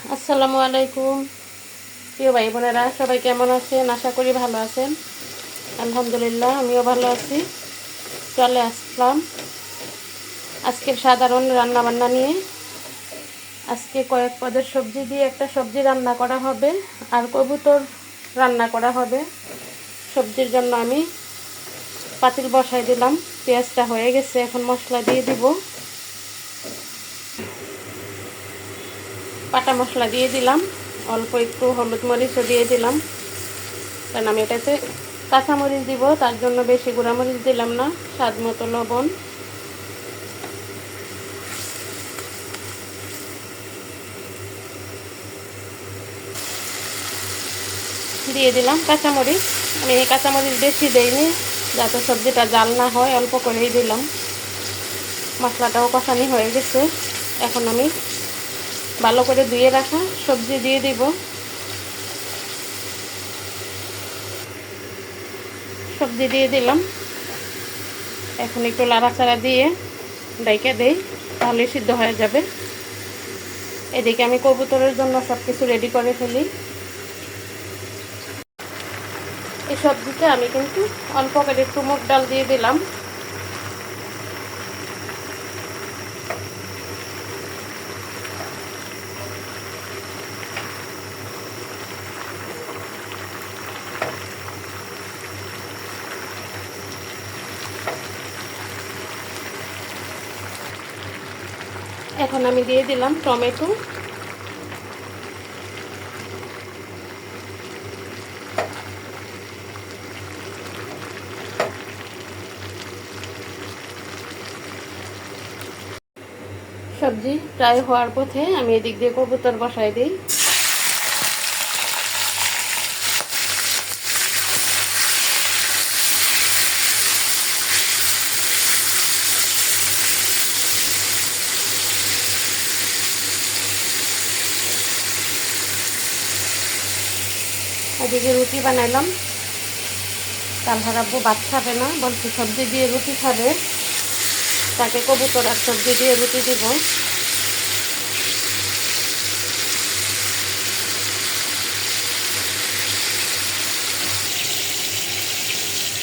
আসসালামু আলাইকুম প্রিয় ভাই বোনেরা, সবাই কেমন আছেন? আশা করি ভালো আছেন। আলহামদুলিল্লাহ, আমিও ভালো আছি। চলে আসলাম আজকের সাধারণ রান্নাবান্না নিয়ে। আজকে কয়েক পদের সবজি দিয়ে একটা সবজি রান্না করা হবে, আর কবুতর রান্না করা হবে। সবজির জন্য আমি পাতিল বসাই দিলাম, পেঁয়াজটা হয়ে গেছে, এখন মশলা দিয়ে দিব। পাটা মশলা দিয়ে দিলাম, অল্প একটু হলুদ মরিচও দিয়ে দিলাম, কারণ আমি এটাতে কাঁচামরিচ দিব, তার জন্য বেশি গুঁড়ামরিচ দিলাম না। স্বাদ মতো লবণ, দিয়ে দিলাম কাঁচামরিচ। আমি এই কাঁচামরিচ বেশি দেইনি, যাতে সবজিটা জাল না হয়, অল্প করেই দিলাম। মশলাটাও কষানি হয়ে গেছে, এখন আমি ভালো করে ধুয়ে রাখা সবজি দিয়ে দিব। সবজি দিয়ে দিলাম, এখন একটু লাড়াচাড়া দিয়ে ঢেকে দেই, তাহলে সিদ্ধ হয়ে যাবে। এদিকে আমি কবুতরের জন্য সব কিছু রেডি করে ফেলি। এই সবজিতে আমি কিন্তু অল্প করে একটু মুগ ডাল দিয়ে দিলাম। এখন আমি দিয়ে দিলাম টমেটো, সবজি প্রায় হওয়ার পথে আমি এদিক দিয়ে কবুতর বসাই দিই। এদিকে রুটি বানাইলাম, তালহার আব্বু ভাত খাবে না, বলছে সবজি দিয়ে রুটি খাবে, তাকে কবুতর আর সবজি দিয়ে রুটি দিব।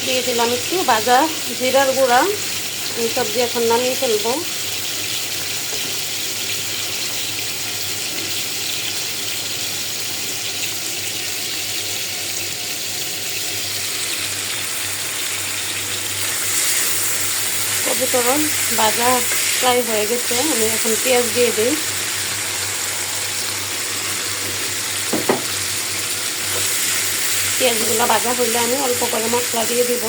দিয়ে দিলাম একটু ভাজা জিরার গুঁড়া। এই সবজি এখন নামিয়ে ফেলবো। কবুতর ভাজা প্রায় হয়ে গেছে, আমি এখন পেঁয়াজ দিয়ে দিই। পেঁয়াজগুলো ভাজা হইলে আমি অল্প করে মশলা দিয়ে দিব।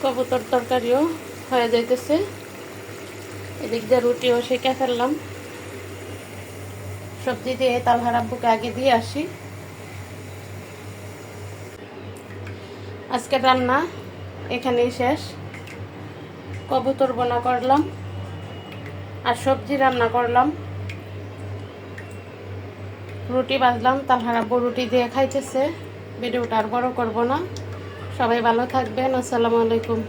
কবুতর তরকারিও হয়ে যাইতেছে, এদিক দিয়ে রুটিও সেঁকে ফেললাম। সবজি দিয়ে তালহার আব্বুকে আগে দিয়ে আসি। আজকের রান্না এখানেই শেষ। কবুতর বোনা করলাম আর সবজি রান্না করলাম, রুটি ভাজলাম। তালহার আব্বু রুটি দিয়ে খাইতেছে। ভিডিওটা আর বড় করব না। সবাই ভালো থাকবেন। আসসালামু আলাইকুম।